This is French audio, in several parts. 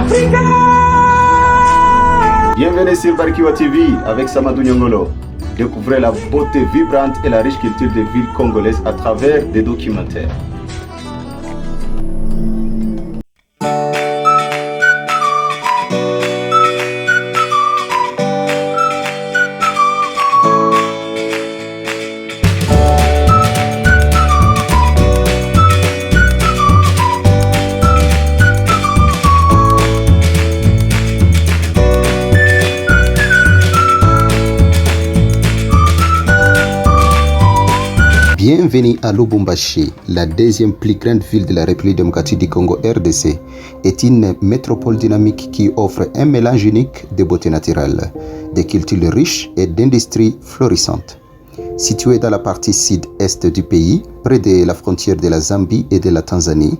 Africa! Bienvenue sur Barikiwa TV avec Samadou Nyongolo. Découvrez la beauté vibrante et la riche culture des villes congolaises à travers des documentaires. Bienvenue à Lubumbashi, la deuxième plus grande ville de la République démocratique du Congo RDC, est une métropole dynamique qui offre un mélange unique de beauté naturelle, de cultures riches et d'industries florissantes. Située dans la partie sud-est du pays, près de la frontière de la Zambie et de la Tanzanie,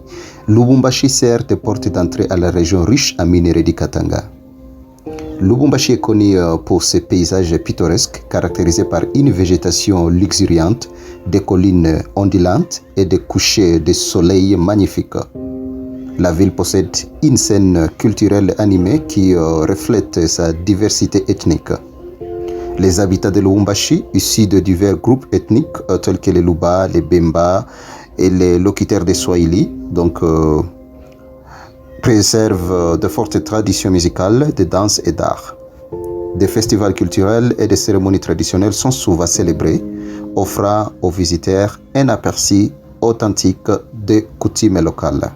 Lubumbashi sert de porte d'entrée à la région riche en minerais du Katanga. Lubumbashi est connu pour ses paysages pittoresques caractérisés par une végétation luxuriante, des collines ondulantes et des couchers de soleil magnifiques. La ville possède une scène culturelle animée qui reflète sa diversité ethnique. Les habitants de Lubumbashi, issus de divers groupes ethniques tels que les Luba, les Bemba et les locuteurs de Swahili, préservent de fortes traditions musicales, de danse et d'art. Des festivals culturels et des cérémonies traditionnelles sont souvent célébrés, offrant aux visiteurs un aperçu authentique des coutumes locales.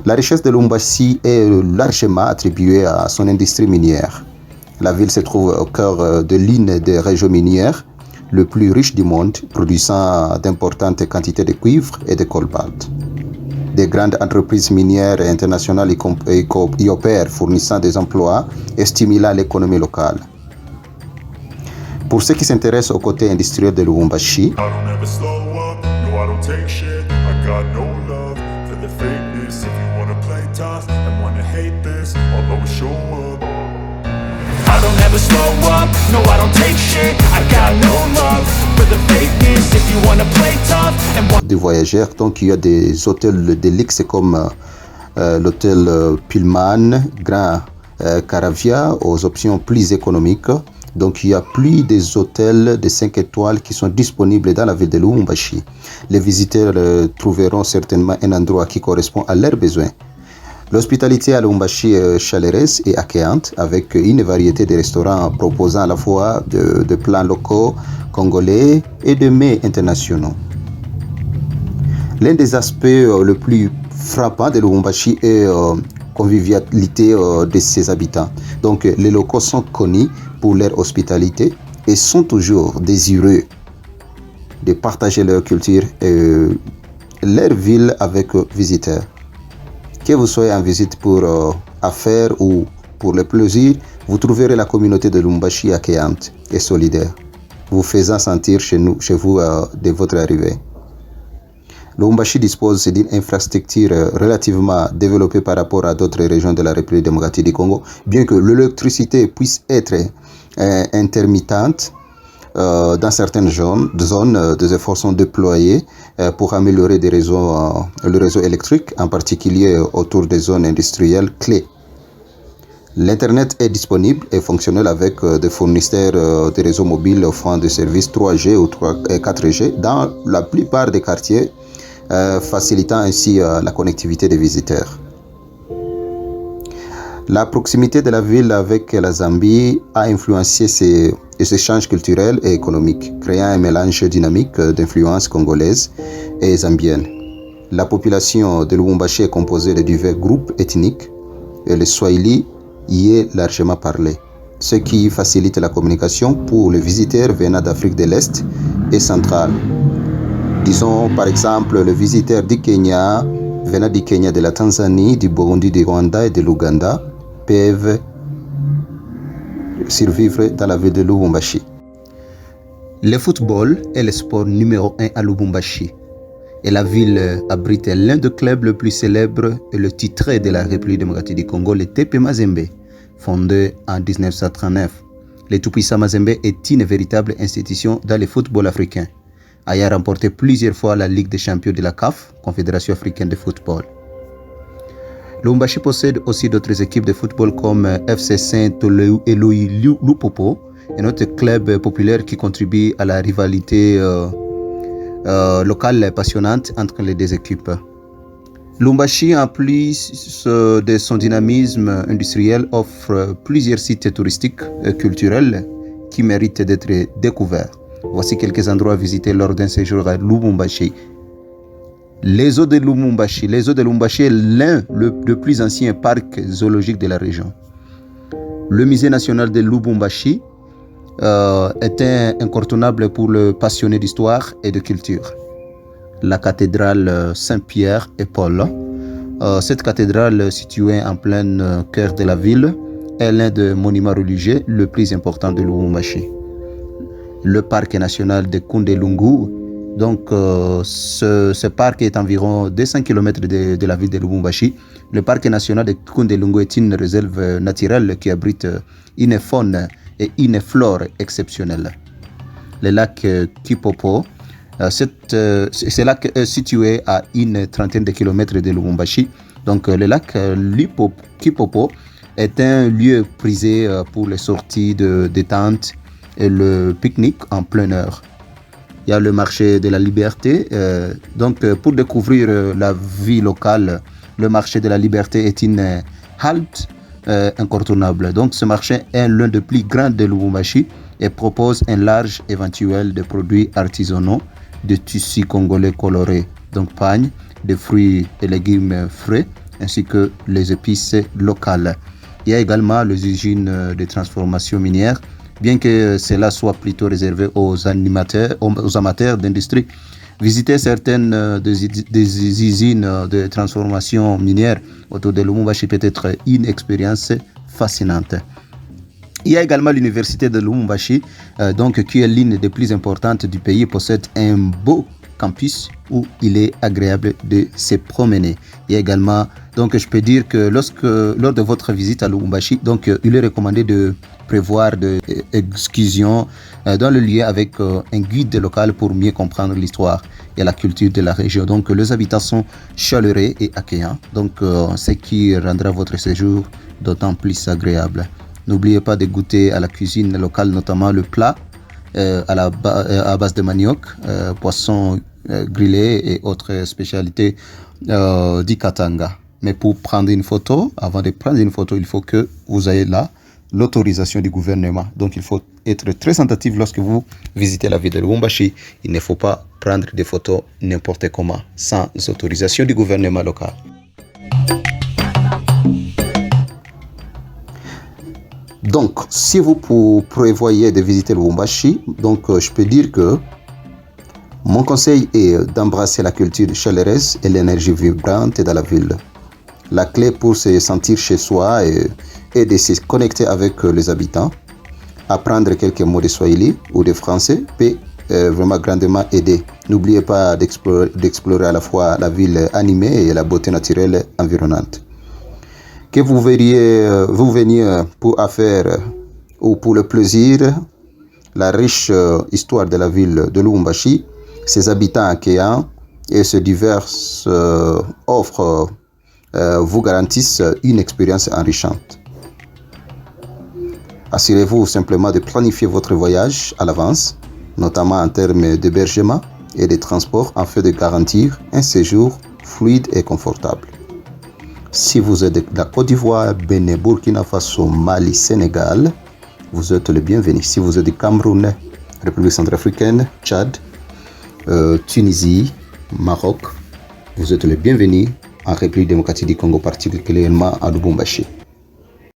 La richesse de Lubumbashi est largement attribuée à son industrie minière. La ville se trouve au cœur de l'une des régions minières les plus riches du monde, produisant d'importantes quantités de cuivre et de cobalt. Des grandes entreprises minières internationales y opèrent, fournissant des emplois et stimulant l'économie locale. Pour ceux qui s'intéressent au côté industriel de Lubumbashi, des voyageurs, donc il y a des hôtels de luxe comme l'hôtel Pullman, Grand Caravia aux options plus économiques. Donc il y a plus des hôtels de 5 étoiles qui sont disponibles dans la ville de Lubumbashi. Les visiteurs trouveront certainement un endroit qui correspond à leurs besoins. L'hospitalité à Lubumbashi est chaleureuse et accueillante avec une variété de restaurants proposant à la fois de plats locaux, congolais et de mets internationaux. L'un des aspects les plus frappants de Lubumbashi est la convivialité de ses habitants. Donc les locaux sont connus pour leur hospitalité et sont toujours désireux de partager leur culture et leur ville avec visiteurs. Que vous soyez en visite pour affaires ou pour le plaisir, vous trouverez la communauté de Lubumbashi accueillante et solidaire, vous faisant sentir chez vous de votre arrivée. Lubumbashi dispose d'une infrastructure relativement développée par rapport à d'autres régions de la République démocratique du Congo, bien que l'électricité puisse être intermittente. Dans certaines zones, des efforts sont déployés pour améliorer le réseau électrique, en particulier autour des zones industrielles clés. L'Internet est disponible et fonctionnel avec des fournisseurs de réseaux mobiles offrant des services 3G ou 4G dans la plupart des quartiers, facilitant ainsi la connectivité des visiteurs. La proximité de la ville avec la Zambie a influencé ces échanges culturels et économiques, créant un mélange dynamique d'influences congolaises et zambiennes. La population de Lubumbashi est composée de divers groupes ethniques et le Swahili y est largement parlé, ce qui facilite la communication pour les visiteurs venant d'Afrique de l'Est et centrale. Disons par exemple les visiteurs du Kenya, venant du Kenya, de la Tanzanie, du Burundi, du Rwanda et de l'Ouganda, peuvent survivre dans la ville de Lubumbashi. Le football est le sport numéro 1 à Lubumbashi et la ville abrite l'un des clubs les plus célèbres et le titré de la République démocratique du Congo, le TP Mazembe, fondé en 1939. Le tout-puissant Mazembe est une véritable institution dans le football africain, ayant remporté plusieurs fois la Ligue des champions de la CAF, Confédération africaine de football. Lubumbashi possède aussi d'autres équipes de football comme FC Saint-Éloi Lupopo, un autre club populaire qui contribue à la rivalité locale passionnante entre les deux équipes. Lubumbashi, en plus de son dynamisme industriel, offre plusieurs sites touristiques et culturels qui méritent d'être découverts. Voici quelques endroits visités lors d'un séjour à Lubumbashi. Les eaux de Lubumbashi. Les eaux de Lubumbashi est l'un des plus anciens parcs zoologiques de la région. Le musée national de Lubumbashi est incontournable pour le passionné d'histoire et de culture. La cathédrale Saint-Pierre et Paul. Cette cathédrale située en plein cœur de la ville est l'un des monuments religieux le plus important de Lubumbashi. Le parc national de Kundelungu. Donc, ce parc est environ 200 km de la ville de Lubumbashi. Le parc national de Kundelungu est une réserve naturelle qui abrite une faune et une flore exceptionnelles. Le lac Kipopo. Ce lac est situé à une trentaine de kilomètres de Lubumbashi. Donc, le lac Kipopo est un lieu prisé pour les sorties de détente et le pique-nique en plein air. Il y a le marché de la Liberté. Donc, pour découvrir la vie locale, le marché de la Liberté est une halte incontournable. Donc, ce marché est l'un des plus grands de Lubumbashi et propose un large éventuel de produits artisanaux, de tissus congolais colorés, donc pagne, de fruits et légumes frais, ainsi que les épices locales. Il y a également les usines de transformation minière, bien que cela soit plutôt réservé aux amateurs d'industrie. Visiter certaines des usines de transformation minière autour de Lubumbashi peut être une expérience fascinante. Il y a également l'université de Lubumbashi, qui est l'une des plus importantes du pays, possède un beau campus où il est agréable de se promener. Il y a également, je peux dire que lors de votre visite à Lubumbashi, il est recommandé de prévoir des excursions dans le lieu avec un guide local pour mieux comprendre l'histoire et la culture de la région. Donc, les habitants sont chaleureux et accueillants, ce qui rendra votre séjour d'autant plus agréable. N'oubliez pas de goûter à la cuisine locale, notamment le plat à base de manioc, poisson grillé et autres spécialités du Katanga. Mais pour prendre une photo, avant de prendre une photo, il faut que vous ayez là l'autorisation du gouvernement. Donc, il faut être très attentif lorsque vous visitez la ville de Lubumbashi. Il ne faut pas prendre des photos n'importe comment, sans autorisation du gouvernement local. Donc, si vous prévoyez de visiter Lubumbashi, je peux dire que mon conseil est d'embrasser la culture chaleureuse et l'énergie vibrante dans la ville. La clé pour se sentir chez soi est de se connecter avec les habitants. Apprendre quelques mots de Swahili ou de français peut vraiment grandement aider. N'oubliez pas d'explorer à la fois la ville animée et la beauté naturelle environnante. Que vous veniez pour affaires ou pour le plaisir, la riche histoire de la ville de Lubumbashi, ses habitants accueillants et ses diverses offres vous garantissent une expérience enrichissante. Assurez-vous simplement de planifier votre voyage à l'avance, notamment en termes d'hébergement et de transport, afin de garantir un séjour fluide et confortable. Si vous êtes de la Côte d'Ivoire, Bénin, Burkina Faso, Mali, Sénégal, vous êtes le bienvenu. Si vous êtes du Cameroun, République centrafricaine, Tchad, Tunisie, Maroc, vous êtes le bienvenu en République démocratique du Congo, particulièrement à Lubumbashi.